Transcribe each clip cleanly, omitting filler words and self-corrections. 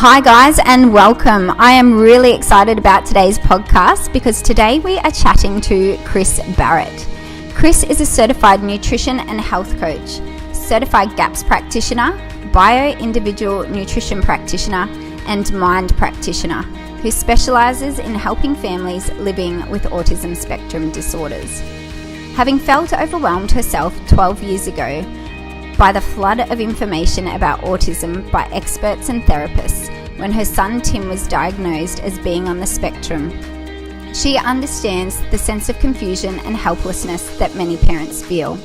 Hi guys and welcome. I am really excited about today's podcast because today we are chatting to Kris Barrett. Kris is a certified nutrition and health coach, certified GAPS practitioner, bio-individual nutrition practitioner and mind practitioner who specialises in helping families living with autism spectrum disorders. Having felt overwhelmed herself 12 years ago by the flood of information about autism by experts and therapists when her son Tim was diagnosed as being on the spectrum, she understands the sense of confusion and helplessness that many parents feel.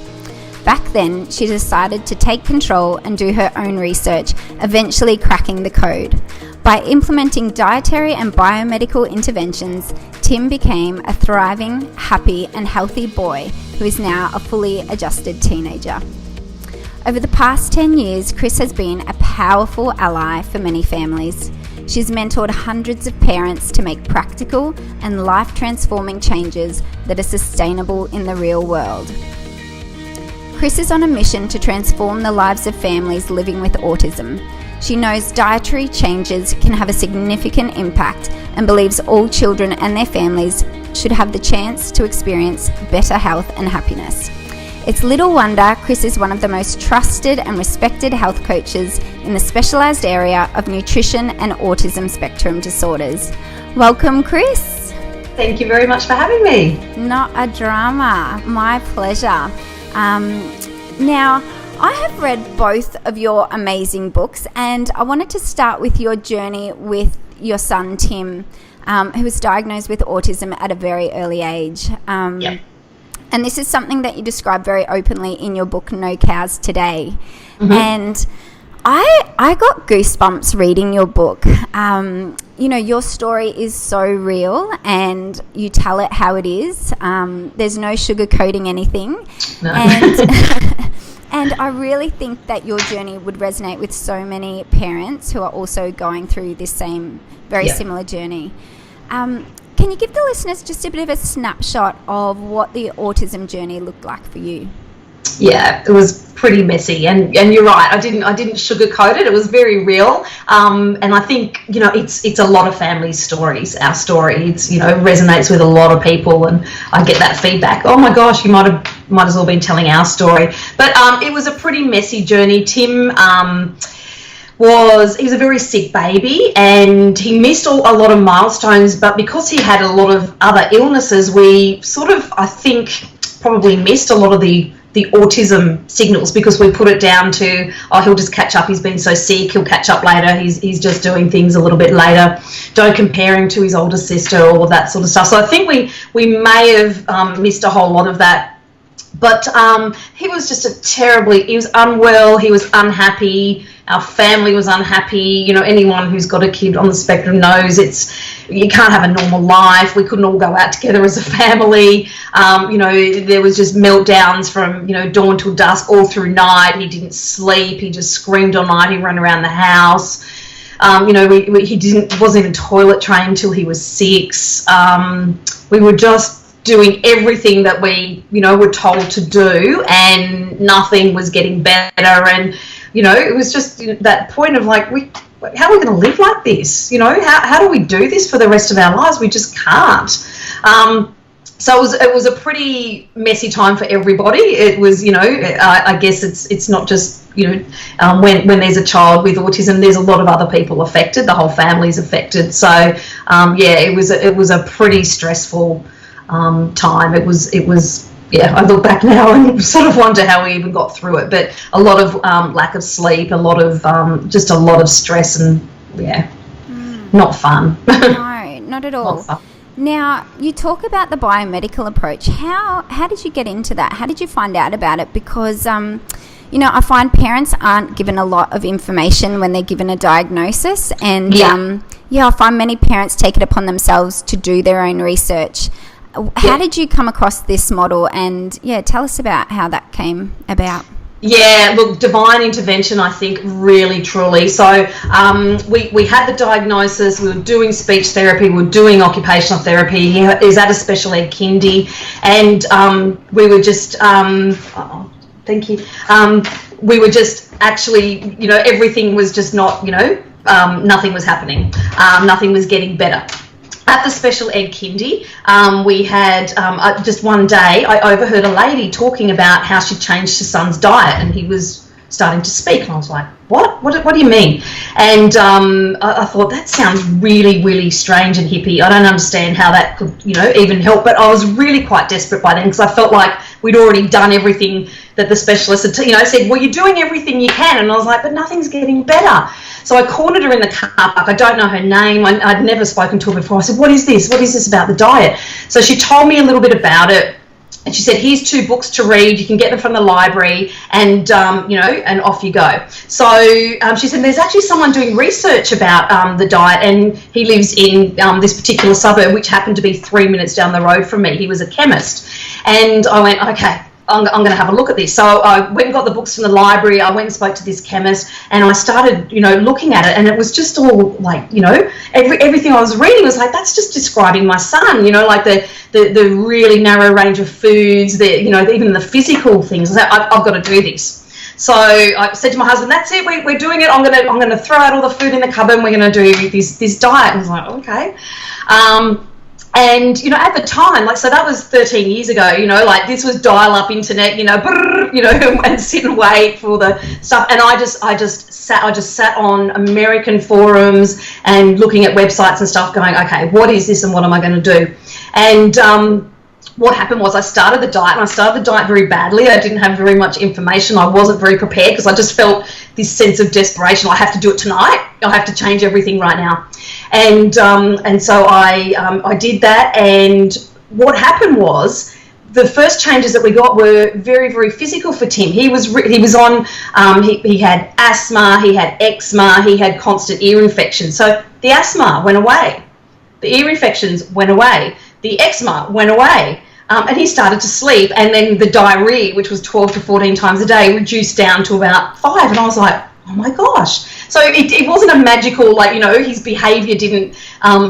Back then, she decided to take control and do her own research, eventually cracking the code. By implementing dietary and biomedical interventions, Tim became a thriving, happy and healthy boy who is now a fully adjusted teenager. Over the past 10 years, Kris has been a powerful ally for many families. She's mentored hundreds of parents to make practical and life-transforming changes that are sustainable in the real world. Kris is on a mission to transform the lives of families living with autism. She knows dietary changes can have a significant impact and believes all children and their families should have the chance to experience better health and happiness. It's little wonder Kris is one of the most trusted and respected health coaches in the specialised area of nutrition and autism spectrum disorders. Welcome, Kris. Thank you very much for having me. Not a drama. My pleasure. Now, I have read both of your amazing books, and I wanted to start with your journey with your son, Tim, who was diagnosed with autism at a very early age. Yep. And this is something that you describe very openly in your book, No Cows Today. Mm-hmm. And I got goosebumps reading your book. Your story is so real and you tell it how it is. There's no sugarcoating anything. No. And I really think that your journey would resonate with so many parents who are also going through this same, very similar journey. Can you give the listeners just a bit of a snapshot of what the autism journey looked like for you? Yeah, it was pretty messy, and you're right. I didn't sugarcoat it. It was very real, and I think it's a lot of families' stories. Our story, resonates with a lot of people, and I get that feedback. Oh my gosh, you might as well been telling our story. But it was a pretty messy journey. Tim. He was a very sick baby and he missed a lot of milestones, but because he had a lot of other illnesses, we sort of, I think, probably missed a lot of the autism signals because we put it down to, he'll just catch up, he's been so sick, he'll catch up later, he's just doing things a little bit later, don't compare him to his older sister, all of that sort of stuff. So I think we may have missed a whole lot of that. But he was just he was unwell, he was unhappy, our family was unhappy. Anyone who's got a kid on the spectrum knows you can't have a normal life. We couldn't all go out together as a family. There was just meltdowns from, dawn till dusk all through night. He didn't sleep, he just screamed all night, he ran around the house. He wasn't even toilet trained until he was 6. We were just doing everything that we, were told to do, and nothing was getting better. And, it was just that point of like, how are we going to live like this? How do we do this for the rest of our lives? We just can't. So it was a pretty messy time for everybody. It was, I guess it's not just, when there's a child with autism, there's a lot of other people affected. The whole family's affected. So, it was a pretty stressful time. It was I look back now and sort of wonder how we even got through it, but a lot of lack of sleep, a lot of just a lot of stress, and not fun. No, not at all. Not fun. Now, you talk about the biomedical approach. How did you get into that? How did you find out about it? Because I find parents aren't given a lot of information when they're given a diagnosis, and I find many parents take it upon themselves to do their own research. How did you come across this model? And tell us about how that came about. Yeah, look, divine intervention, I think, really, truly. So we had the diagnosis, we were doing speech therapy, we were doing occupational therapy. He is at a special ed kindy, and we were just, thank you, we were just actually, everything was just not, nothing was happening. Nothing was getting better. At the special ed kindy, we had just one day, I overheard a lady talking about how she changed her son's diet, and he was starting to speak, and I was like, what do you mean? And I thought, that sounds really, really strange and hippie. I don't understand how that could, even help. But I was really quite desperate by then, because I felt like we'd already done everything that the specialist had, said, well, you're doing everything you can. And I was like, but nothing's getting better. So I cornered her in the car park. I don't know her name. I'd never spoken to her before. I said, what is this? What is this about the diet? So she told me a little bit about it. And she said, here's 2 books to read. You can get them from the library, and, and off you go. So she said, there's actually someone doing research about the diet, and he lives in this particular suburb, which happened to be 3 minutes down the road from me. He was a chemist. And I went, okay, I'm going to have a look at this. So I went and got the books from the library. I went and spoke to this chemist, and I started, looking at it, and it was just all like, everything I was reading was like, that's just describing my son, like the really narrow range of foods, even the physical things. I said, I've got to do this. So I said to my husband, that's it, we're doing it. I'm going to throw out all the food in the cupboard, and we're going to do this diet. And I was like, okay. And, at the time, so that was 13 years ago, this was dial-up internet, and sit and wait for the stuff. And I just sat on American forums and looking at websites and stuff, going, okay, what is this and what am I going to do? And what happened was I started the diet, and I started the diet very badly. I didn't have very much information. I wasn't very prepared, because I just felt this sense of desperation. I have to do it tonight. I have to change everything right now. And so I did that, and what happened was the first changes that we got were very, very physical for Tim. He was on, he had asthma, he had eczema, he had constant ear infections. So the asthma went away, the ear infections went away, the eczema went away. And he started to sleep, and then the diarrhea, which was 12 to 14 times a day, reduced down to about 5. And I was like, oh my gosh. So it wasn't a magical, his behaviour didn't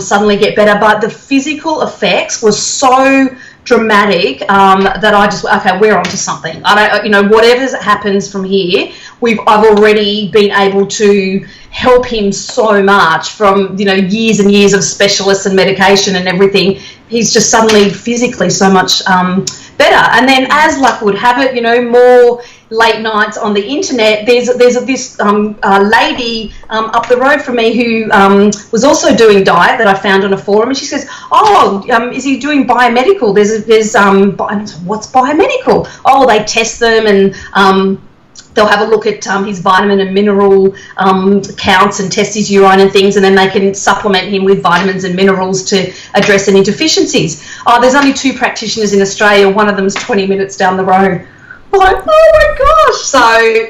suddenly get better, but the physical effects were so dramatic that I just, okay, we're onto something. I don't, whatever happens from here, I've already been able to help him so much from, years and years of specialists and medication and everything. He's just suddenly physically so much better. And then, as luck would have it, more late nights on the internet, there's this lady up the road from me who was also doing diet that I found on a forum, and she says, is he doing biomedical? What's biomedical? Oh, they test them, and they'll have a look at his vitamin and mineral counts and test his urine and things, and then they can supplement him with vitamins and minerals to address any deficiencies. Oh, there's only 2 practitioners in Australia. One of them's 20 minutes down the road. I was like, oh my gosh. So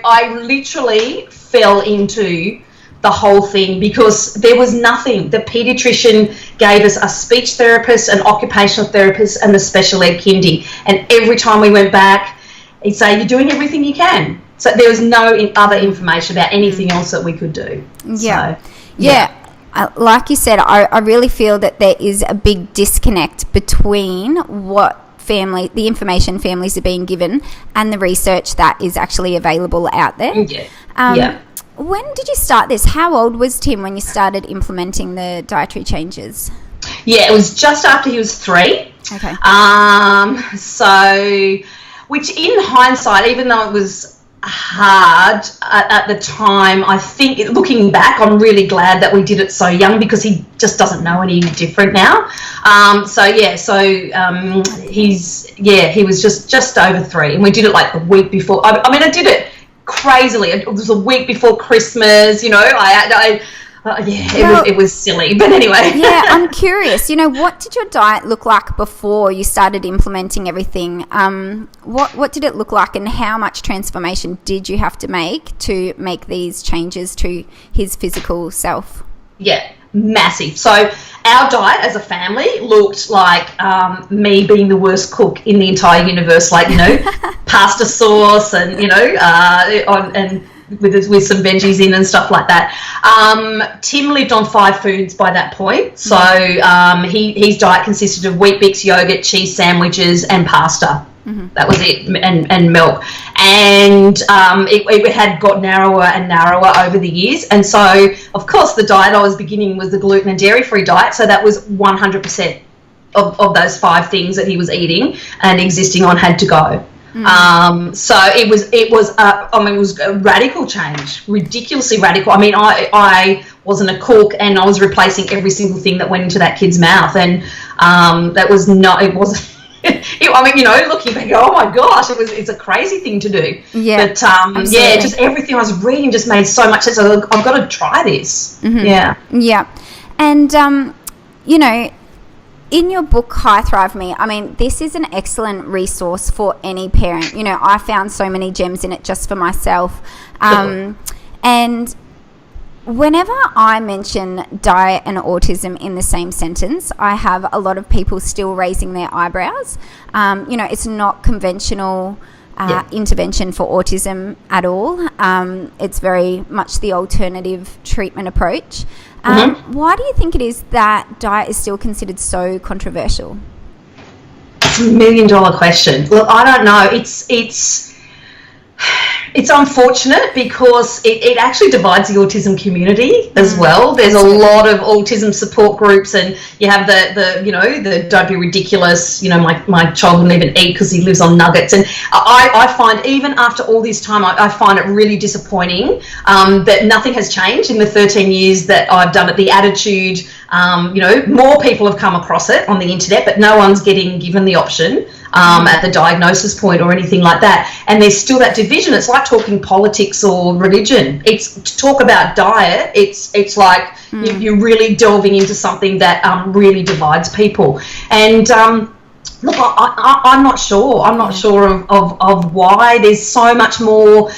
I literally fell into the whole thing, because there was nothing. The paediatrician gave us a speech therapist, an occupational therapist, and the special ed kindy. And every time we went back, he'd say, you're doing everything you can. So there was no other information about anything else that we could do. Yeah. So, yeah. Like you said, I really feel that there is a big disconnect between the information families are being given and the research that is actually available out there. Yeah. When did you start this? How old was Tim when you started implementing the dietary changes? Yeah, it was just after he was 3. Okay. Which in hindsight, even though it was hard at the time, I think looking back, I'm really glad that we did it so young, because he just doesn't know any different now. He was just over 3, and we did it like the week before. I did it crazily. It was a week before Christmas, it was silly, but anyway. Yeah, I'm curious. What did your diet look like before you started implementing everything? What did it look like, and how much transformation did you have to make these changes to his physical self? Yeah, massive. So our diet as a family looked like me being the worst cook in the entire universe, pasta sauce and, and with some veggies in and stuff like that. Tim lived on 5 foods by that point. So his diet consisted of Weet-Bix, yogurt, cheese sandwiches and pasta. That was it, and milk. And it had got narrower and narrower over the years. And so, of course, the diet I was beginning was the gluten and dairy-free diet. So that was 100% of those 5 things that he was eating and existing on had to go. So it was a radical change, ridiculously radical. I mean, I wasn't a cook, and I was replacing every single thing that went into that kid's mouth, and that was not. It wasn't. I mean, you know, looking back, oh my gosh, it's a crazy thing to do. Yeah, but yeah, just everything I was reading just made so much sense. I've got to try this. Yeah, and you know, in your book, High Thrive Me, I mean, this is an excellent resource for any parent. You know, I found so many gems in it just for myself. And whenever I mention diet and autism in the same sentence, I have a lot of people still raising their eyebrows. You know, it's not conventional intervention for autism at all. It's very much the alternative treatment approach. Why do you think it is that diet is still considered so controversial? It's $1 million question. Look, I don't know. It's unfortunate because it actually divides the autism community as well. There's a lot of autism support groups, and you have the don't be ridiculous, you know, my child wouldn't even eat because he lives on nuggets. And I find, even after all this time, I find it really disappointing that nothing has changed in the 13 years that I've done it. The attitude, you know, more people have come across it on the internet, but no one's getting given the option at the diagnosis point or anything like that. And there's still that division. It's like talking politics or religion. It's to talk about diet. It's like you're really delving into something that really divides people. And look, I'm not sure. I'm not sure of why. There's so much more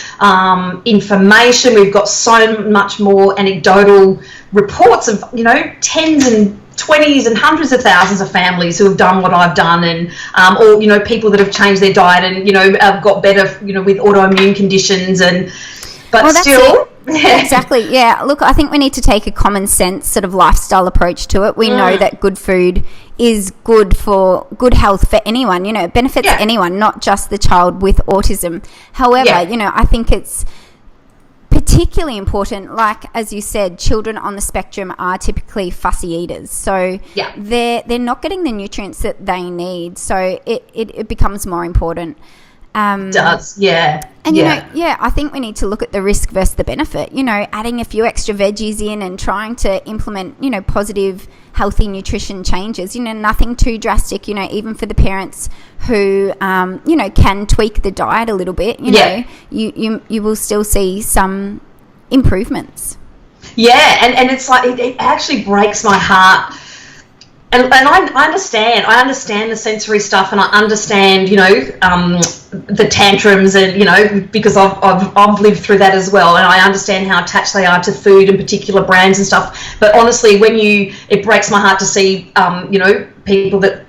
information. We've got so much more anecdotal reports of, you know, tens and 20s and hundreds of thousands of families who have done what I've done, and or, you know, people that have changed their diet and, you know, have got better, you know, with autoimmune conditions, but well, still. Exactly. Yeah. Look, I think we need to take a common sense sort of lifestyle approach to it. We know that good food is good for good health for anyone. You know, it benefits anyone, not just the child with autism. However, you know, I think it's particularly important, like as you said, children on the spectrum are typically fussy eaters, so they're not getting the nutrients that they need, so it becomes more important. And you know, I think we need to look at the risk versus the benefit. You know, adding a few extra veggies in and trying to implement, you know, positive, healthy nutrition changes. You know, nothing too drastic. You know, even for the parents who, you know, can tweak the diet a little bit. You know, you will still see some improvements. Yeah, and it's like it actually breaks my heart. And I understand the sensory stuff, and I understand, you know, the tantrums, and, you know, because I've lived through that as well, and I understand how attached they are to food and particular brands and stuff. But honestly, it breaks my heart to see, you know, people that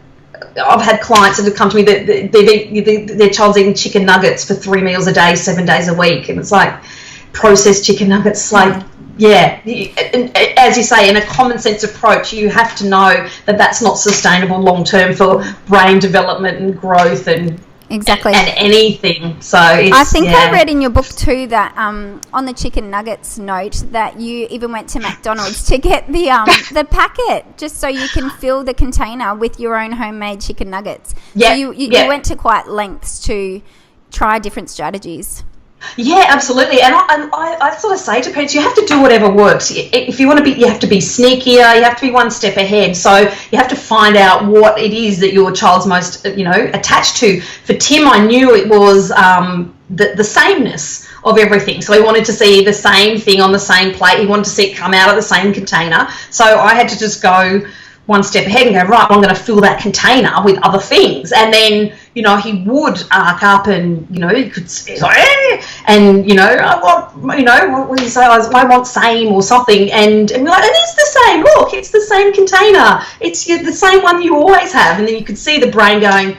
I've had clients that have come to me that their child's eating chicken nuggets for 3 meals a day, 7 days a week, and it's like processed chicken nuggets, like. Yeah, as you say, in a common sense approach, you have to know that that's not sustainable long term for brain development and growth and anything. So I think I read in your book too that on the chicken nuggets note that you even went to McDonald's to get the packet just so you can fill the container with your own homemade chicken nuggets. Yeah, so you went to quite lengths to try different strategies. Yeah, absolutely. And I sort of say to parents, you have to do whatever works. If you want to be, you have to be sneakier, you have to be one step ahead. So you have to find out what it is that your child's most, you know, attached to. For Tim, I knew it was the sameness of everything. So he wanted to see the same thing on the same plate. He wanted to see it come out of the same container. So I had to just go one step ahead and go, right, I'm going to fill that container with other things. And then, you know, he would arc up and, you know, he could say, and, you know, I want, you know, what would he say? I want same or something. And we're like, it is the same. Look, it's the same container. It's the same one you always have. And then you could see the brain going,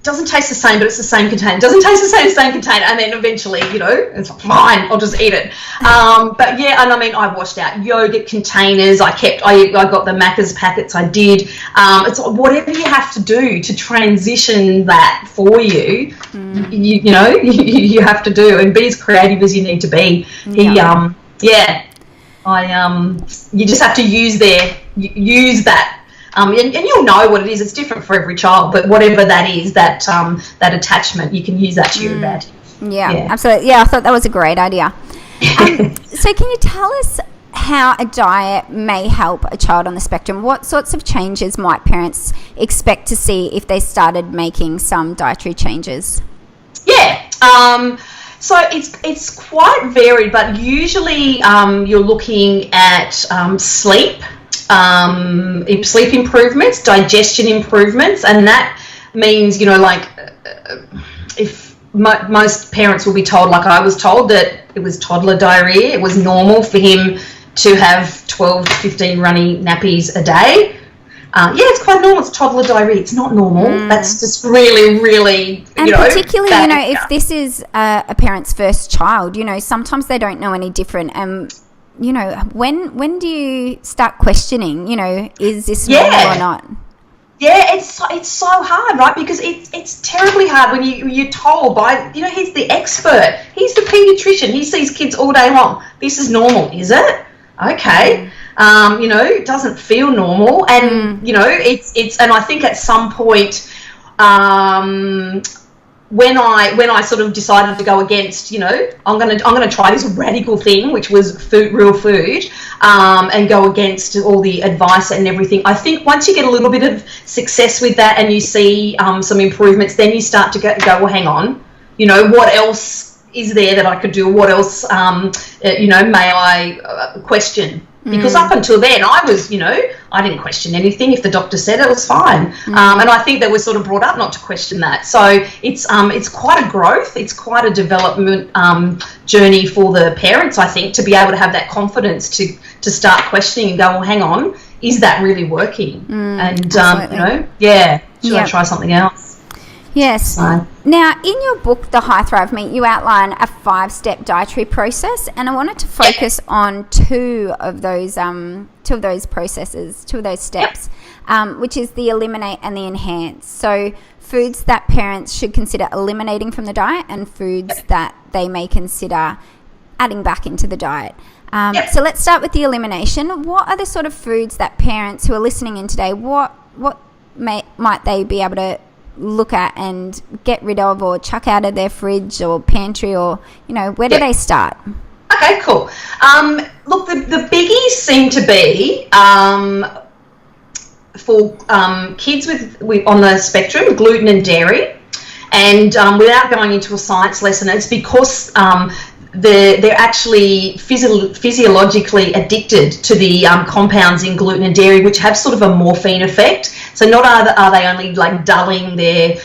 doesn't taste the same, but it's the same container. Doesn't taste the same container. And then eventually, it's like, fine, I'll just eat it. But yeah, and I mean, I washed out yogurt containers. I got the Macca's packets. I did. It's whatever you have to do to transition that for you. You have to do, and be as creative as you need to be. You just have to use that. And you'll know what it is. It's different for every child, but whatever that is, that attachment, you can use that to your advantage. Yeah, absolutely. Yeah, I thought that was a great idea. So can you tell us how a diet may help a child on the spectrum? What sorts of changes might parents expect to see if they started making some dietary changes? Yeah. So it's quite varied, but usually you're looking at sleep improvements, digestion improvements, and that means, if most parents will be told, like I was told, that it was toddler diarrhea. It was normal for him to have 12 to 15 runny nappies a day. It's quite normal. It's toddler diarrhea. It's not normal. That's just really, really, and particularly, if this is a parent's first child, sometimes they don't know any different. When do you start questioning, is this normal or not? Yeah, it's so hard, right? Because it's terribly hard when you're told by, he's the expert. He's the pediatrician. He sees kids all day long. This is normal, is it? Okay. It doesn't feel normal. And, it's and I think at some point, when I sort of decided to go against, I'm gonna try this radical thing, which was real food, and go against all the advice and everything. I think once you get a little bit of success with that and you see some improvements, then you start to go, well, hang on, what else is there that I could do? What else, may I question? Because up until then, I was, I didn't question anything. If the doctor said it was fine. And I think that we're sort of brought up not to question that. So it's quite a growth. It's quite a development journey for the parents, I think, to be able to have that confidence to start questioning and go, well, hang on, is that really working? And, should I try something else? Yes. Now, in your book, The High Thrive Meet, you outline a 5-step dietary process, and I wanted to focus on two of those steps, which is the eliminate and the enhance. So foods that parents should consider eliminating from the diet and foods that they may consider adding back into the diet. So let's start with the elimination. What are the sort of foods that parents who are listening in today, what might they be able to look at and get rid of or chuck out of their fridge or pantry, or where do they start? Okay, cool. Look, the biggies seem to be for kids with on the spectrum, gluten and dairy, and without going into a science lesson, it's because they're actually physiologically addicted to the compounds in gluten and dairy, which have sort of a morphine effect. So not are they only like dulling their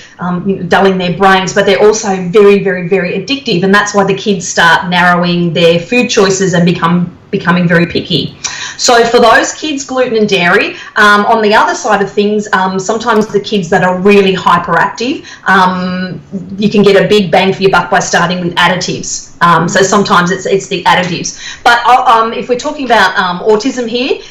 brains, but they're also very, very, very addictive, and that's why the kids start narrowing their food choices and becoming very picky. So for those kids, gluten and dairy. On the other side of things, sometimes the kids that are really hyperactive, you can get a big bang for your buck by starting with additives. So sometimes it's the additives. But if we're talking about autism here,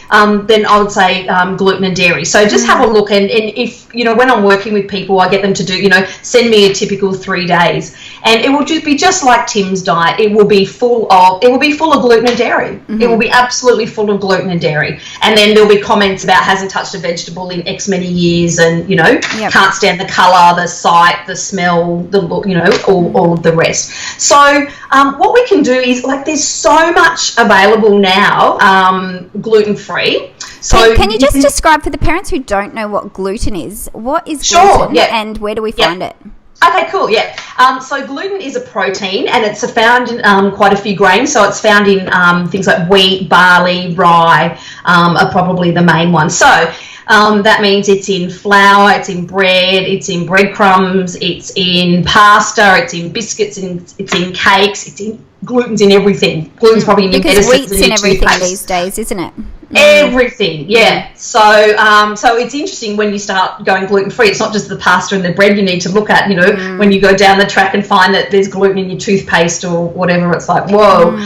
then I would say gluten and dairy. So just have a look, and if, when I'm working with people, I get them to do, send me a typical 3 days. And it will just be just like Tim's diet. It will be full of gluten and dairy. It will be absolutely full of gluten and dairy. And then there'll be comments about hasn't touched a vegetable in X many years, and can't stand the colour, the sight, the smell, the look, all of the rest. So what we can do is, there's so much available now, gluten-free. So can you just describe for the parents who don't know what gluten is? What is gluten, and where do we find it? Okay, cool, yeah. So gluten is a protein, and it's found in quite a few grains. So it's found in things like wheat, barley, rye are probably the main ones. So That means it's in flour, it's in bread, it's in breadcrumbs, it's in pasta, it's in biscuits, it's in cakes, gluten's in everything. Gluten's probably in your medicines, because wheat's in everything these days, isn't it? Everything, yeah. So it's interesting when you start going gluten-free. It's not just the pasta and the bread you need to look at, when you go down the track and find that there's gluten in your toothpaste or whatever. It's like, whoa.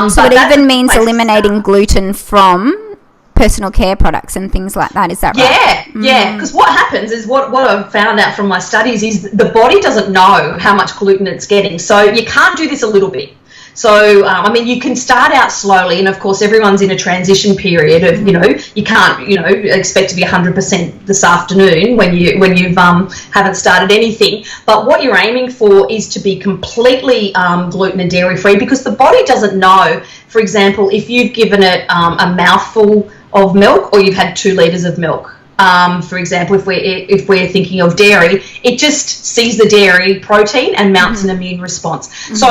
So it even means eliminating gluten from personal care products and things like that. Is that right? Yeah. Because what happens is what I've found out from my studies is the body doesn't know how much gluten it's getting. So you can't do this a little bit. So, you can start out slowly, and of course everyone's in a transition period of, you can't, expect to be 100% this afternoon when you haven't started anything. But what you're aiming for is to be completely gluten and dairy free, because the body doesn't know. For example, if you've given it a mouthful of milk, or you've had 2 litres of milk. For example, if we're thinking of dairy, it just sees the dairy protein and mounts an immune response. So,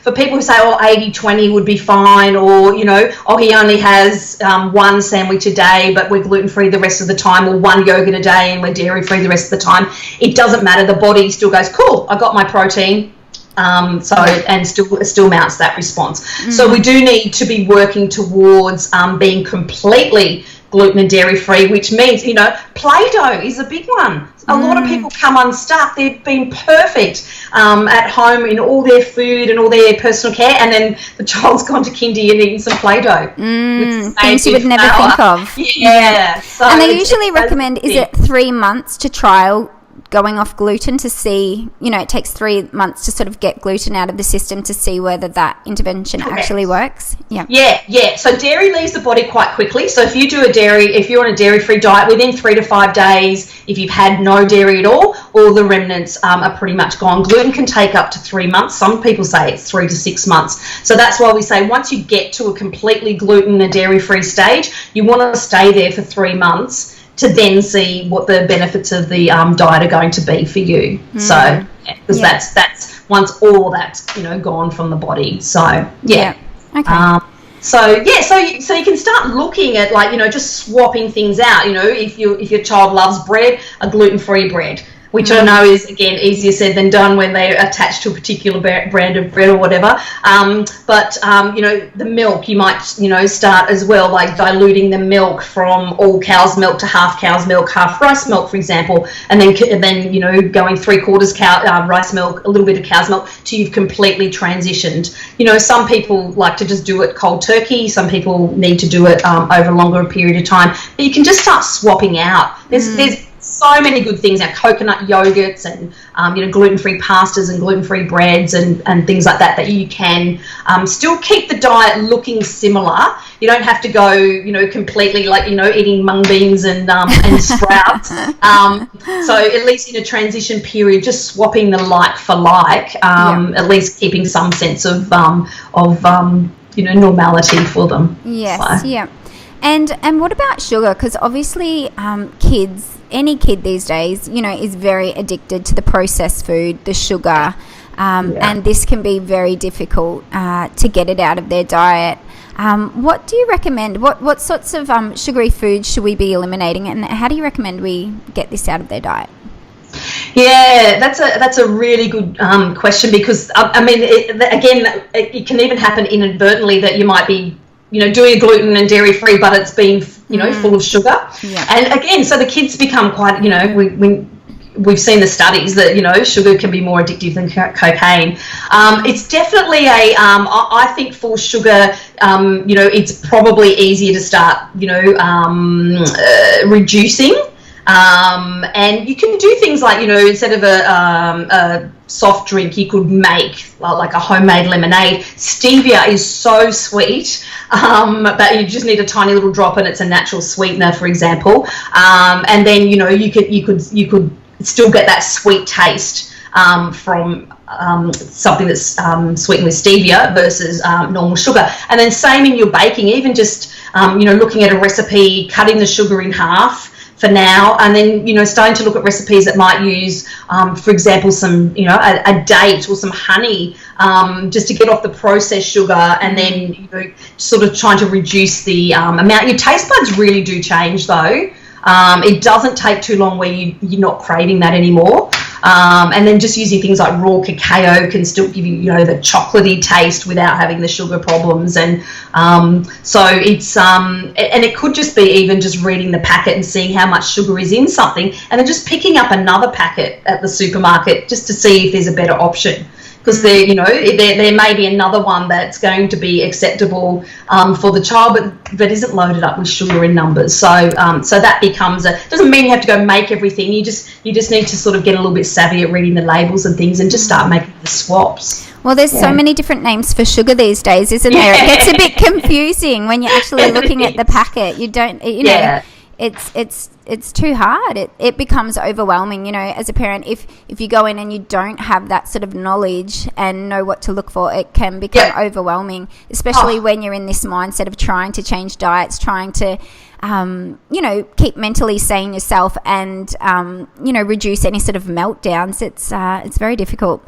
for people who say, 80-20 would be fine, or, he only has 1 sandwich a day, but we're gluten-free the rest of the time, or 1 yogurt a day and we're dairy-free the rest of the time, it doesn't matter. The body still goes, cool, I got my protein. And still mounts that response. So we do need to be working towards being completely gluten and dairy free, which means, Play-Doh is a big one. A lot of people come unstuck. They've been perfect at home in all their food and all their personal care, and then the child's gone to kindy and eaten some Play-Doh. Things you would never think of. Yeah. So and they usually recommend, is it 3 months to trial going off gluten to see, it takes 3 months to sort of get gluten out of the system to see whether that intervention actually works. Yeah. So dairy leaves the body quite quickly. So if you're on a dairy-free diet, within 3 to 5 days, if you've had no dairy at all the remnants are pretty much gone. Gluten can take up to 3 months. Some people say it's 3 to 6 months. So that's why we say once you get to a completely gluten and dairy-free stage, you want to stay there for 3 months to then see what the benefits of the diet are going to be for you. So, because that's once all that's gone from the body. So Okay. So you can start looking at just swapping things out. If your child loves bread, a gluten-free bread, which I know is, again, easier said than done when they're attached to a particular brand of bread or whatever. But the milk, you might, start as well, like diluting the milk from all cow's milk to half cow's milk, half rice milk, for example, and then going 3/4 rice milk, a little bit of cow's milk, till you've completely transitioned. Some people like to just do it cold turkey. Some people need to do it over a longer period of time. But you can just start swapping out. There's so many good things, our coconut yogurts and gluten-free pastas and gluten-free breads and things like that you can still keep the diet looking similar. You don't have to go completely eating mung beans and sprouts. So at least in a transition period, just swapping the like for like, at least keeping some sense of normality for them. Yes. So. Yeah. And what about sugar? Because obviously any kid these days, is very addicted to the processed food, the sugar, and this can be very difficult to get it out of their diet. What do you recommend? What sorts of sugary foods should we be eliminating, and how do you recommend we get this out of their diet? Yeah, that's a really good question, because it can even happen inadvertently that you might be doing a gluten and dairy free, but it's been, full of sugar. Yeah. And again, so the kids become quite, we've seen the studies that, sugar can be more addictive than cocaine. It's definitely I think for sugar, it's probably easier to start, reducing. And you can do things like, instead of a soft drink, you could make like a homemade lemonade. Stevia is so sweet that you just need a tiny little drop, and it's a natural sweetener, for example. And then you could still get that sweet taste from something that's sweetened with stevia versus normal sugar. And then same in your baking, even just looking at a recipe, cutting the sugar in half for now, and then starting to look at recipes that might use for example some a date or some honey, just to get off the processed sugar, and then sort of trying to reduce the amount. Your taste buds really do change though. It doesn't take too long where you're not craving that anymore. And then just using things like raw cacao can still give you, the chocolatey taste without having the sugar problems. And so it's, and it could just be even just reading the packet and seeing how much sugar is in something, and then just picking up another packet at the supermarket just to see if there's a better option. Because there may be another one that's going to be acceptable for the child, but that isn't loaded up with sugar in numbers. So so that becomes doesn't mean you have to go make everything. You just need to sort of get a little bit savvy at reading the labels and things, and just start making the swaps. Well, there's so many different names for sugar these days, isn't there? It gets a bit confusing when you're actually looking at the packet. You don't, it's too hard. It becomes overwhelming, as a parent. If you go in and you don't have that sort of knowledge and know what to look for, it can become overwhelming, especially when you're in this mindset of trying to change diets, trying to keep mentally sane yourself and reduce any sort of meltdowns. It's very difficult.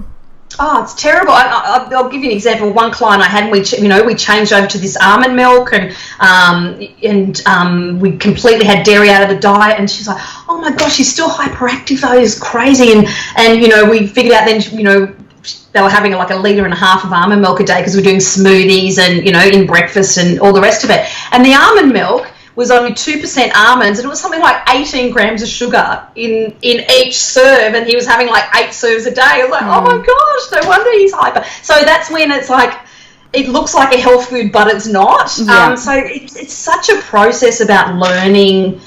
Oh, it's terrible. I'll give you an example. One client I had, we changed over to this almond milk, and we completely had dairy out of the diet, and she's like, oh my gosh, she's still hyperactive though, it's crazy. And we figured out then, they were having like 1.5 litres of almond milk a day because we're doing smoothies and, in breakfast and all the rest of it. And the almond milk was only 2% almonds, and it was something like 18 grams of sugar in each serve, and he was having like 8 serves a day. I was like, oh my gosh, no wonder he's hyper. So that's when it's like, it looks like a health food, but it's not. So it's such a process about learning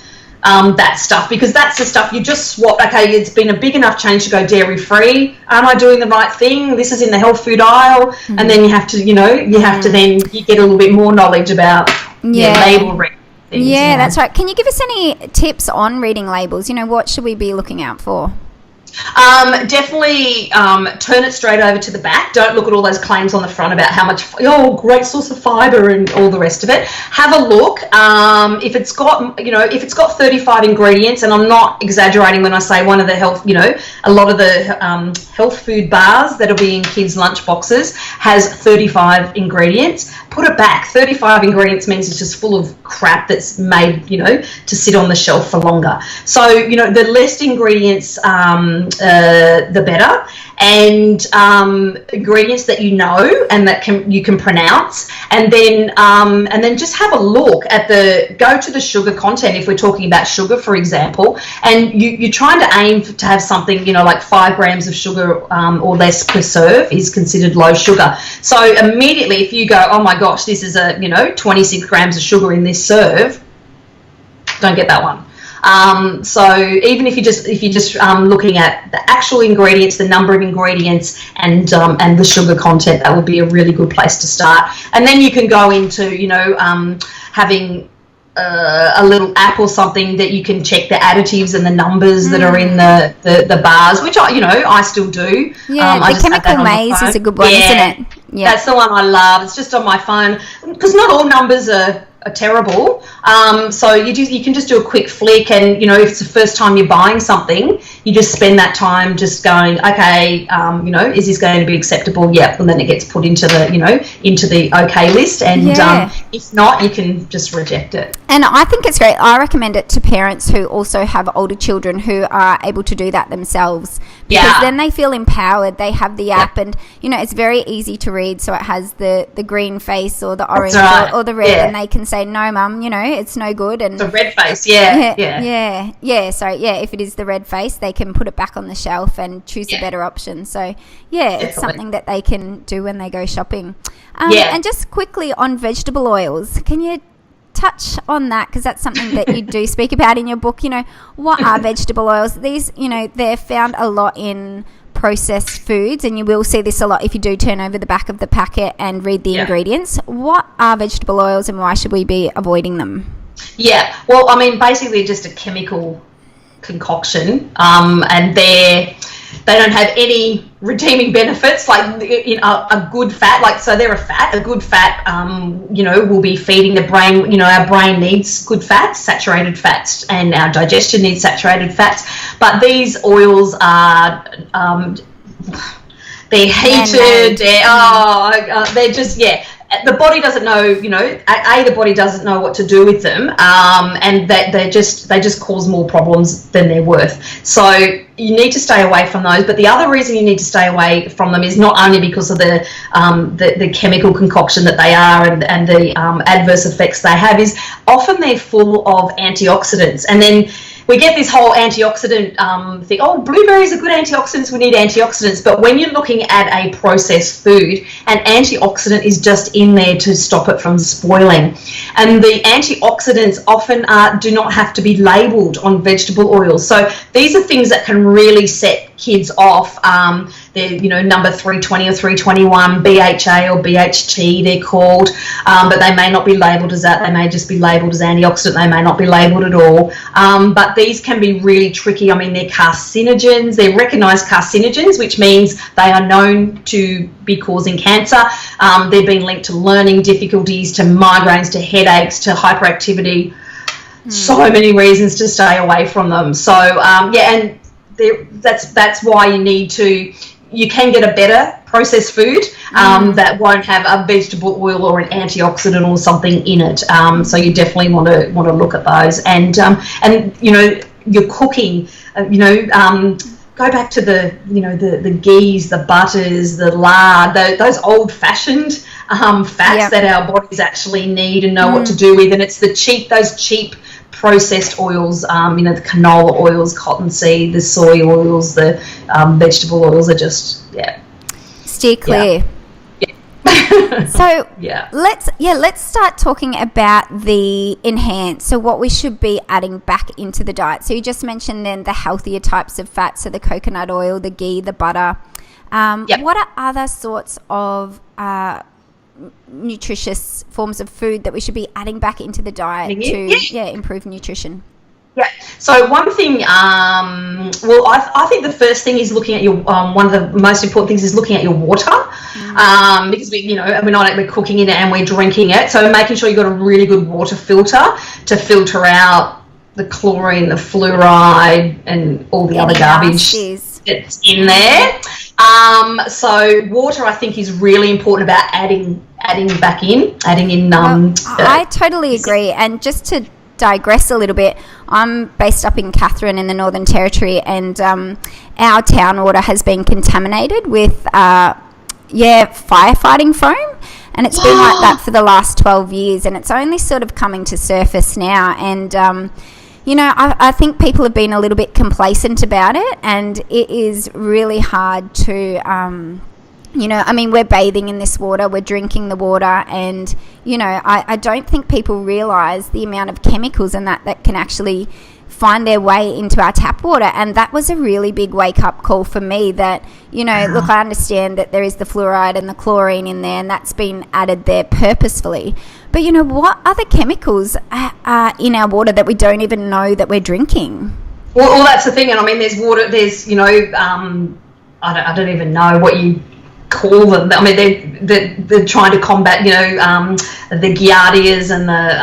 that stuff, because that's the stuff you just swap. Okay, it's been a big enough change to go dairy free. Am I doing the right thing? This is in the health food aisle. And then you have to, then you get a little bit more knowledge about label reading. Things, that's right. Can you give us any tips on reading labels? What should we be looking out for? Definitely turn it straight over to the back. Don't look at all those claims on the front about how much, great source of fibre and all the rest of it. Have a look. If it's got 35 ingredients, and I'm not exaggerating when I say one of the health, a lot of the health food bars that'll be in kids' lunch boxes has 35 ingredients. Put it back. 35 ingredients means it's just full of crap that's made, to sit on the shelf for longer. So, the less ingredients, the better, and ingredients that and that you can pronounce, and then just have a look at go to the sugar content if we're talking about sugar, for example, and you're trying to aim to have something like 5 grams of sugar or less per serve is considered low sugar. So immediately if you go, oh my gosh, this is 26 grams of sugar in this serve, don't get that one. So even if you're just looking at the actual ingredients, the number of ingredients, and the sugar content, that would be a really good place to start. And then you can go into having a little app or something that you can check the additives and the numbers that are in the bars, which I still do. The chemical maze is a good one, isn't it? Yeah, that's the one I love. It's just on my phone, because not all numbers are terrible. So you can just do a quick flick, and if it's the first time you're buying something, you just spend that time just going, okay, is this going to be acceptable? Yep. And then it gets put into the okay list, and if not, you can just reject it. And I think it's great. I recommend it to parents who also have older children who are able to do that themselves, because then they feel empowered. They have the app, and it's very easy to read. So it has the green face or the orange or the red, and they can say, no, mum, it's no good. And the red face, So if it is the red face, they can put it back on the shelf and choose a better option. So it's something that they can do when they go shopping. And just quickly on vegetable oils, can you touch on that, because that's something that you do speak about in your book? What are vegetable oils? These, they're found a lot in processed foods, and you will see this a lot if you do turn over the back of the packet and read the ingredients. What are vegetable oils, and why should we be avoiding them? Well, I mean, basically just a chemical concoction, and they don't have any redeeming benefits, like a good fat, a good fat will be feeding the brain. Our brain needs good fats, saturated fats, and our digestion needs saturated fats, but these oils are they're heated, they're just the body doesn't know, the body doesn't know what to do with them, and that they just cause more problems than they're worth. So you need to stay away from those. But the other reason you need to stay away from them is not only because of the chemical concoction that they are and the adverse effects they have, is often they're full of antioxidants. And then we get this whole antioxidant thing. Oh, blueberries are good antioxidants. We need antioxidants. But when you're looking at a processed food, an antioxidant is just in there to stop it from spoiling. And the antioxidants often do not have to be labelled on vegetable oils. So these are things that can really set kids off. They're, number 320 or 321, BHA or BHT, they're called, but they may not be labelled as that. They may just be labelled as antioxidant. They may not be labelled at all. But these can be really tricky. I mean, they're carcinogens. They're recognised carcinogens, which means they are known to be causing cancer. They've been linked to learning difficulties, to migraines, to headaches, to hyperactivity. So many reasons to stay away from them. So, and that's why you can get a better processed food that won't have a vegetable oil or an antioxidant or something in it. So you definitely want to look at those. And your cooking, go back to the ghees, the butters, the lard, those old-fashioned fats that our bodies actually need and know what to do with. And it's those cheap processed oils, the canola oils, cottonseed, the soy oils, the vegetable oils are just, steer clear. So let's start talking about the enhance. So what we should be adding back into the diet. So you just mentioned then the healthier types of fats, so the coconut oil, the ghee, the butter. What are other sorts of nutritious forms of food that we should be adding back into the diet to improve nutrition? Yeah. So one thing, I think the first thing is looking at your, one of the most important things is looking at your water, because we're cooking it and we're drinking it. So making sure you've got a really good water filter to filter out the chlorine, the fluoride, and all the other garbage that's in there. So water, I think, is really important about adding in. I totally agree. And just to digress a little bit, I'm based up in Katherine in the Northern Territory, and our town water has been contaminated with firefighting foam, and it's been like that for the last 12 years, and it's only sort of coming to surface now. And I think people have been a little bit complacent about it, and it is really hard to we're bathing in this water, we're drinking the water, and I don't think people realise the amount of chemicals and that can actually find their way into our tap water. And that was a really big wake-up call for me that, look, I understand that there is the fluoride and the chlorine in there, and that's been added there purposefully. But, what other chemicals are in our water that we don't even know that we're drinking? Well, that's the thing. And I mean, there's water, there's, I don't even know what you call them. I mean, they're trying to combat, the Giardias and the,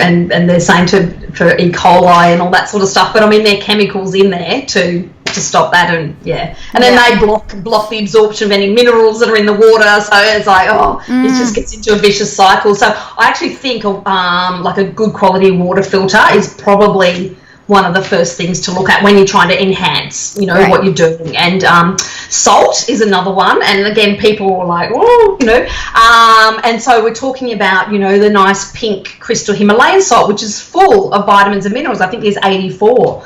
and they're saying for E. coli and all that sort of stuff. But I mean, there are chemicals in there to stop that, and then they block the absorption of any minerals that are in the water. So it's like, it just gets into a vicious cycle. So I actually think like a good quality water filter is probably one of the first things to look at when you're trying to enhance, what you're doing. And salt is another one. And again, people are like, and so we're talking about, the nice pink crystal Himalayan salt, which is full of vitamins and minerals. I think there's 84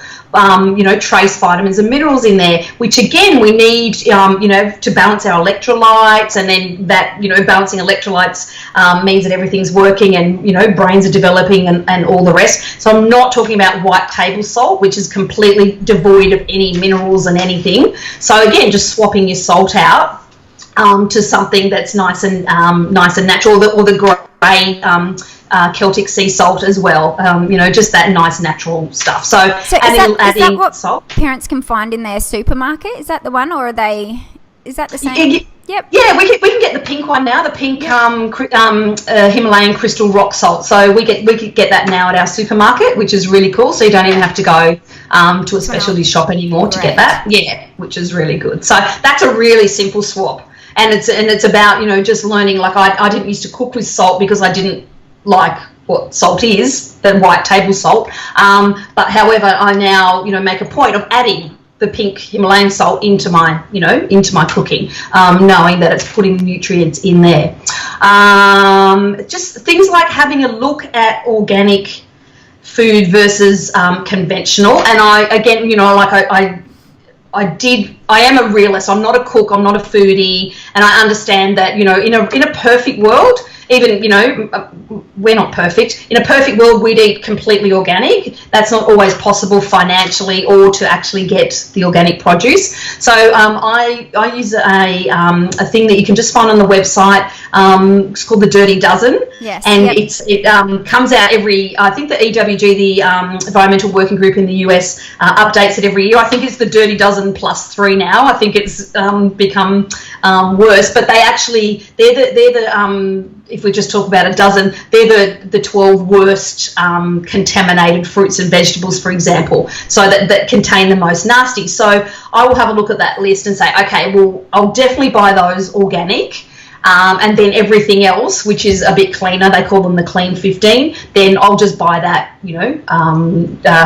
trace vitamins and minerals in there, which again we need, to balance our electrolytes, and then that, balancing electrolytes means that everything's working and, brains are developing and all the rest. So I'm not talking about white table salt, which is completely devoid of any minerals and anything. So again, just swapping your salt out to something that's nice and natural, or the grey Celtic sea salt as well, just that nice natural stuff. So is that what salt parents can find in their supermarket? Is that the one, or is that the same? Yep. Yeah, we can get the pink one now, the pink Himalayan crystal rock salt. So we could get that now at our supermarket, which is really cool. So you don't even have to go to a specialty shop anymore to get that. Yeah, which is really good. So that's a really simple swap. it's about, you know, just learning. Like I didn't used to cook with salt because I didn't like what salt is, the white table salt. But however, I now, you know, make a point of adding the pink Himalayan salt into my cooking, knowing that it's putting nutrients in there. Just things like having a look at organic food versus conventional. And I am a realist. I'm not a cook. I'm not a foodie, and I understand that, you know, in a perfect world, even, you know, we're not perfect. In a perfect world, we'd eat completely organic. That's not always possible financially or to actually get the organic produce. So I use a thing that you can just find on the website. It's called the Dirty Dozen. Yes. And it comes out I think the EWG, the Environmental Working Group in the US, updates it every year. I think it's the Dirty Dozen +3 now. I think it's become worse, but they're the if we just talk about a dozen, they're the 12 worst contaminated fruits and vegetables, for example, so that contain the most nasty. So I will have a look at that list and say, okay, well, I'll definitely buy those organic. And then everything else, which is a bit cleaner, they call them the clean 15, then I'll just buy that, you know,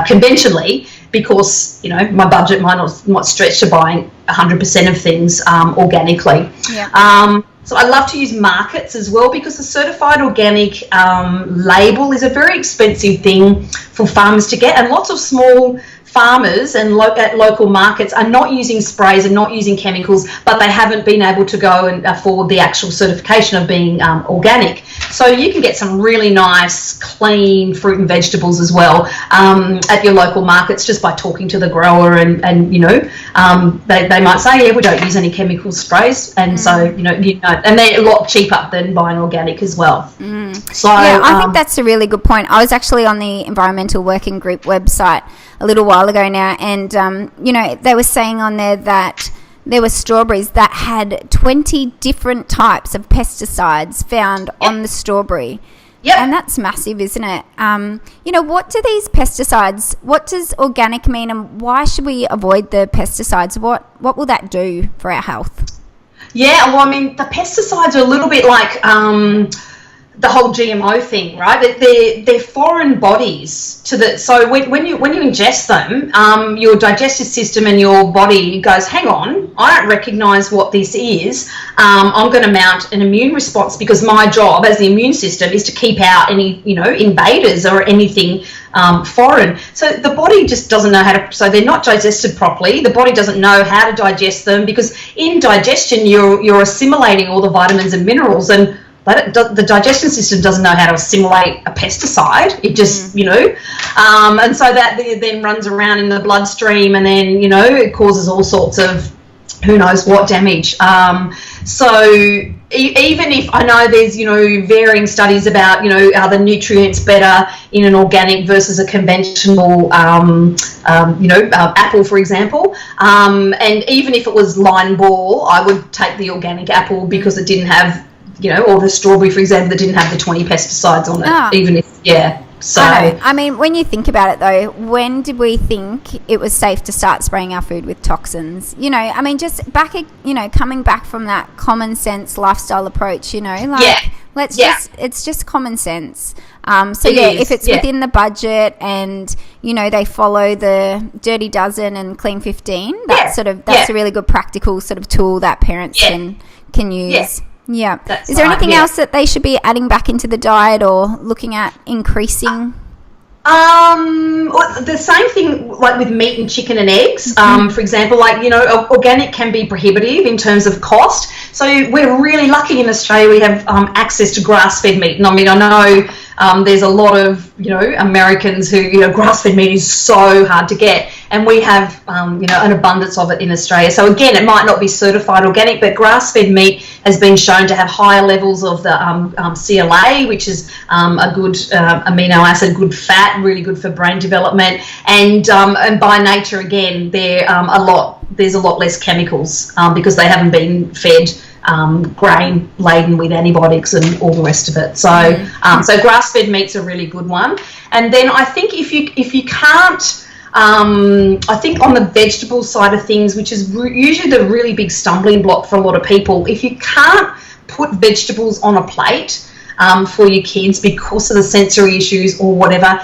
conventionally, because, you know, my budget might not stretch to buying 100% of things organically. Yeah. So I love to use markets as well, because the certified organic label is a very expensive thing for farmers to get, and lots of small farmers and at local markets are not using sprays and not using chemicals, but they haven't been able to go and afford the actual certification of being organic. So you can get some really nice, clean fruit and vegetables as well at your local markets, just by talking to the grower, and you know, they might say, yeah, we don't use any chemical sprays, and so you know, and they're a lot cheaper than buying organic as well. So yeah, I think that's a really good point. I was actually on the Environmental Working Group website a little while ago now, and you know, they were saying on there that there were strawberries that had 20 different types of pesticides found on the strawberry. Yeah, and that's massive, isn't it? You know, what do these pesticides, what does organic mean, and why should we avoid the pesticides? What will that do for our health? Yeah, well, I mean, the pesticides are a little bit like the whole GMO thing, right? They're foreign bodies to the. So when you ingest them, your digestive system and your body goes, hang on, I don't recognise what this is. I'm going to mount an immune response, because my job as the immune system is to keep out any, you know, invaders or anything foreign. So the body just doesn't know how to. So they're not digested properly. The body doesn't know how to digest them, because in digestion you're assimilating all the vitamins and minerals, and the digestion system doesn't know how to assimilate a pesticide. It just, you know, and so that then runs around in the bloodstream, and then, you know, it causes all sorts of who knows what damage. So even if I know there's, you know, varying studies about, you know, are the nutrients better in an organic versus a conventional, you know, apple, for example. And even if it was line ball, I would take the organic apple, because it didn't have, you know, or the strawberry, for example, that didn't have the 20 pesticides on it, even if, yeah. So I mean, when you think about it, though, when did we think it was safe to start spraying our food with toxins? You know, I mean, just back, you know, coming back from that common sense lifestyle approach, you know, like it's just common sense. So if it's within the budget, and, you know, they follow the Dirty Dozen and Clean 15, that's a really good practical sort of tool that parents can use. Yeah. Is there anything else that they should be adding back into the diet or looking at increasing? The same thing like with meat and chicken and eggs. For example, like, you know, organic can be prohibitive in terms of cost. So we're really lucky in Australia. We have access to grass-fed meat. And I mean, I know there's a lot of, you know, Americans who, you know, grass-fed meat is so hard to get. And we have, you know, an abundance of it in Australia. So again, it might not be certified organic, but grass-fed meat has been shown to have higher levels of the CLA, which is a good amino acid, good fat, really good for brain development. And by nature, again, there's a lot less chemicals because they haven't been fed grain laden with antibiotics and all the rest of it. So so grass-fed meat's a really good one. And then I think if you can't I think on the vegetable side of things, which is usually the really big stumbling block for a lot of people, if you can't put vegetables on a plate for your kids because of the sensory issues or whatever,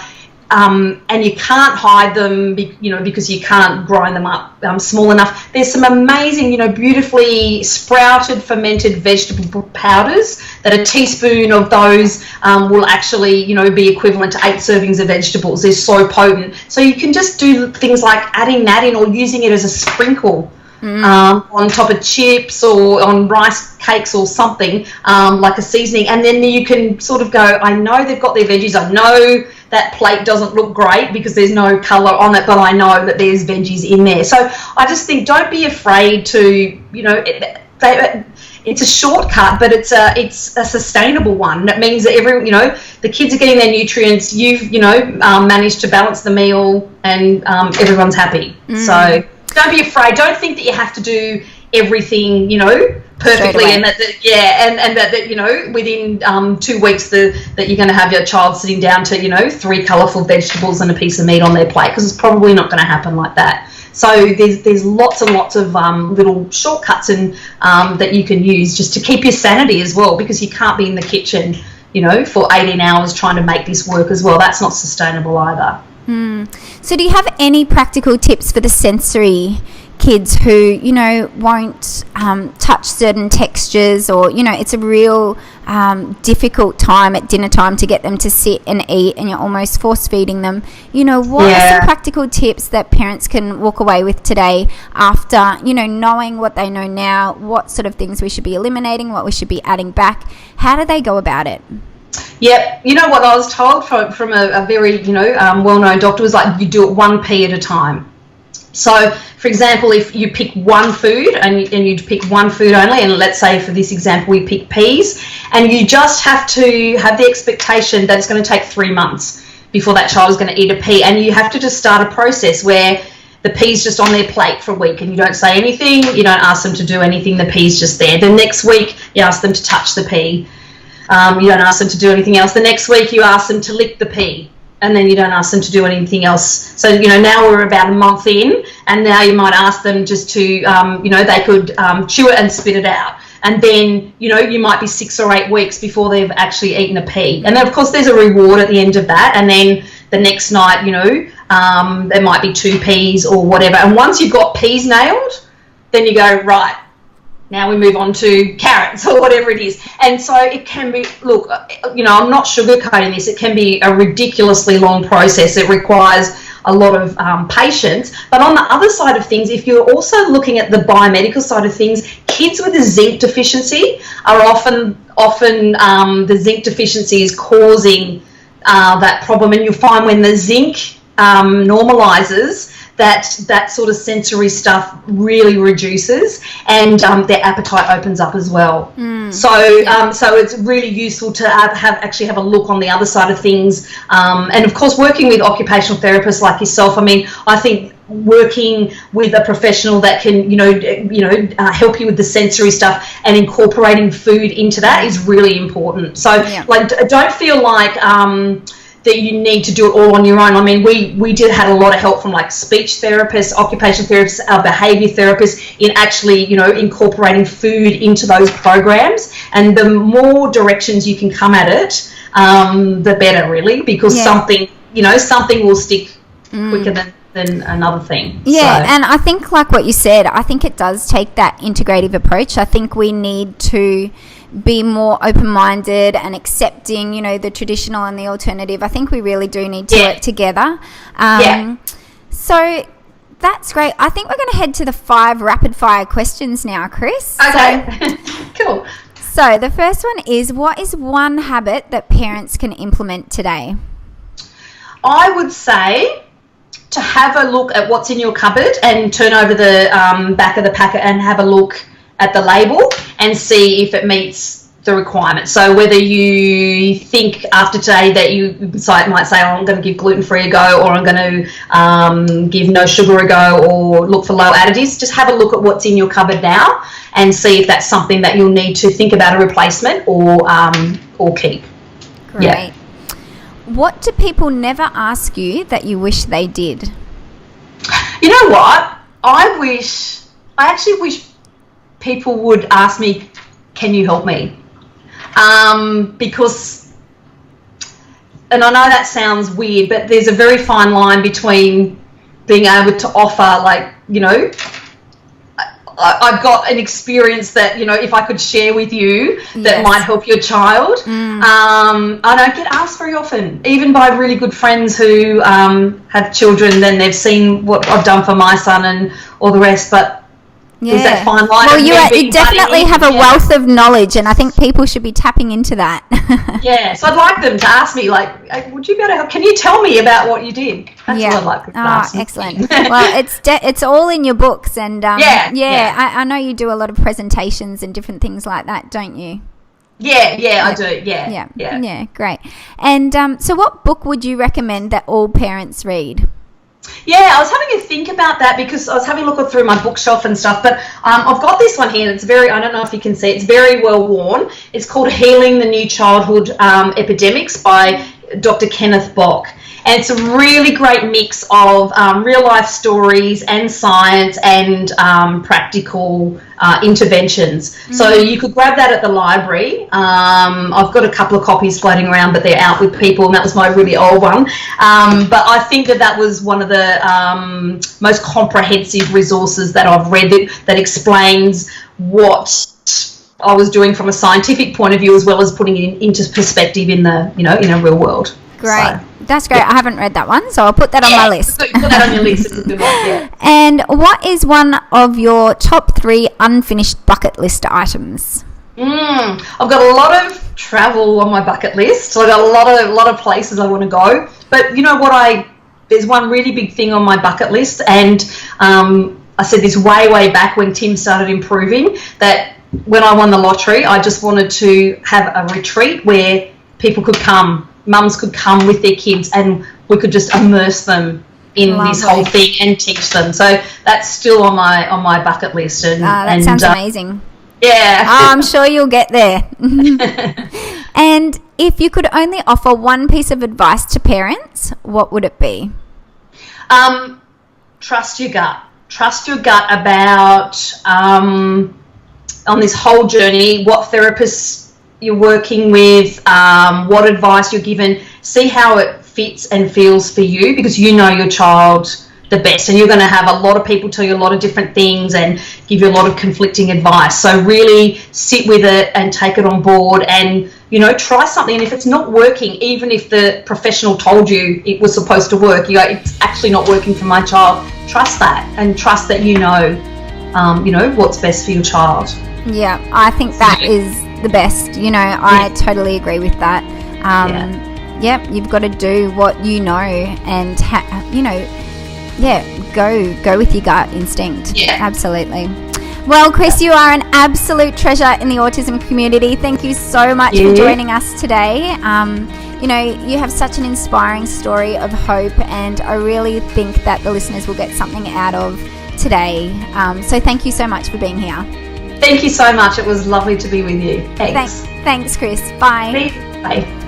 and you can't hide them, because you can't grind them up small enough. There's some amazing, beautifully sprouted, fermented vegetable powders that a teaspoon of those will actually, be equivalent to 8 servings of vegetables. They're so potent. So you can just do things like adding that in or using it as a sprinkle on top of chips or on rice cakes or something, like a seasoning. And then you can sort of go, I know they've got their veggies. I know that plate doesn't look great because there's no colour on it, but I know that there's veggies in there. So I just think don't be afraid to, it's a shortcut, but it's a sustainable one. That means that the kids are getting their nutrients. You've, managed to balance the meal, and everyone's happy. So don't be afraid. Don't think that you have to do everything, perfectly, and that within 2 weeks that you're going to have your child sitting down to 3 colourful vegetables and a piece of meat on their plate, because it's probably not going to happen like that. So there's lots and lots of little shortcuts and that you can use just to keep your sanity as well, because you can't be in the kitchen for 18 hours trying to make this work as well. That's not sustainable either. So do you have any practical tips for the sensory kids who, won't touch certain textures, or, it's a real difficult time at dinner time to get them to sit and eat, and you're almost force feeding them? What are some practical tips that parents can walk away with today after, knowing what they know now, what sort of things we should be eliminating, what we should be adding back? How do they go about it? Yep. What I was told from a very, well-known doctor was like, you do it 1 pea at a time. So, for example, if you pick one food and you pick one food only, and let's say for this example we pick peas, and you just have to have the expectation that it's going to take 3 months before that child is going to eat a pea, and you have to just start a process where the pea's just on their plate for a week and you don't say anything, you don't ask them to do anything, the pea's just there. The next week you ask them to touch the pea. You don't ask them to do anything else. The next week you ask them to lick the pea, and then you don't ask them to do anything else. So, now we're about a month in, and now you might ask them just to, they could chew it and spit it out. And then, you might be 6 or 8 weeks before they've actually eaten a pea. And then, of course, there's a reward at the end of that. And then the next night, there might be 2 peas or whatever. And once you've got peas nailed, then you go, right, now we move on to carrots or whatever it is. And so it can be, look, I'm not sugarcoating this. It can be a ridiculously long process. It requires a lot of patience. But on the other side of things, if you're also looking at the biomedical side of things, kids with a zinc deficiency are often the zinc deficiency is causing that problem. And you'll find when the zinc normalizes, that sort of sensory stuff really reduces, and their appetite opens up as well. So it's really useful to have a look on the other side of things, and of course working with occupational therapists like yourself. I mean, I think working with a professional that can help you with the sensory stuff and incorporating food into that is really important. So don't feel like that you need to do it all on your own. I mean, we had a lot of help from like speech therapists, occupational therapists, behaviour therapists in actually, incorporating food into those programs. And the more directions you can come at it, the better, really, because something will stick quicker than another thing. Yeah, so. And I think like what you said, I think it does take that integrative approach. I think we need to be more open-minded and accepting, the traditional and the alternative. I think we really do need to work together. So that's great. I think we're going to head to the 5 rapid-fire questions now, Kris. Okay, cool. So the first one is, what is one habit that parents can implement today? I would say to have a look at what's in your cupboard and turn over the back of the packet and have a look at the label and see if it meets the requirements. So whether you think after today that you might say, I'm going to give gluten-free a go, or I'm going to give no sugar a go, or look for low additives, just have a look at what's in your cupboard now and see if that's something that you'll need to think about a replacement or keep. Great. Yeah. What do people never ask you that you wish they did? You know what? I actually wish people would ask me, can you help me? Because, and I know that sounds weird, but there's a very fine line between being able to offer, like, you know, I've got an experience that, you know, if I could share with you that might help your child. I don't get asked very often, even by really good friends who have children, then they've seen what I've done for my son and all the rest, but there's that fine line. Well, you definitely have a wealth of knowledge, and I think people should be tapping into that. So I'd like them to ask me, like, would you be able to help? Can you tell me about what you did? That's what I'd like people to ask me. Excellent. Well, it's all in your books, and I know you do a lot of presentations and different things like that, don't you? I do. Yeah, great. And so what book would you recommend that all parents read? I was having a think about that because I was having a look through my bookshelf and stuff, but I've got this one here that's I don't know if you can see, it's very well worn. It's called Healing the New Childhood Epidemics by Dr. Kenneth Bock. And it's a really great mix of real life stories and science and practical interventions. So you could grab that at the library. I've got a couple of copies floating around, but they're out with people, and that was my really old one. But I think that was one of the most comprehensive resources that I've read that explains what I was doing from a scientific point of view, as well as putting it into perspective in the, you know, in a real world. Great. So, that's great. I haven't read that one, so I'll put that on my list. Put that on your list. It's a good one, And what is one of your top 3 unfinished bucket list items? I've got a lot of travel on my bucket list. So I've got a lot of places I want to go. But you know what? There's one really big thing on my bucket list, and I said this way back when Tim started improving, that when I won the lottery, I just wanted to have a retreat where people could come. Mums could come with their kids and we could just immerse them in this whole thing and teach them. So that's still on my bucket list. And that sounds amazing. Yeah. I'm sure you'll get there. And if you could only offer one piece of advice to parents, what would it be? Trust your gut. Trust your gut about on this whole journey, what therapists you're working with, what advice you're given. See how it fits and feels for you, because you know your child the best, and you're going to have a lot of people tell you a lot of different things and give you a lot of conflicting advice. So really sit with it and take it on board, and, you know, try something. And if it's not working, even if the professional told you it was supposed to work, you go, it's actually not working for my child, trust that, and trust that you know what's best for your child. Yeah, I think that is the best. You know, I totally agree with that. You've got to do what you know, and go with your gut instinct. Absolutely. Well, Kris, you are an absolute treasure in the autism community. Thank you so much for joining us today. You have such an inspiring story of hope, and I really think that the listeners will get something out of today. So thank you so much for being here. Thank you so much. It was lovely to be with you. Thanks. Thanks, Kris. Bye. Bye.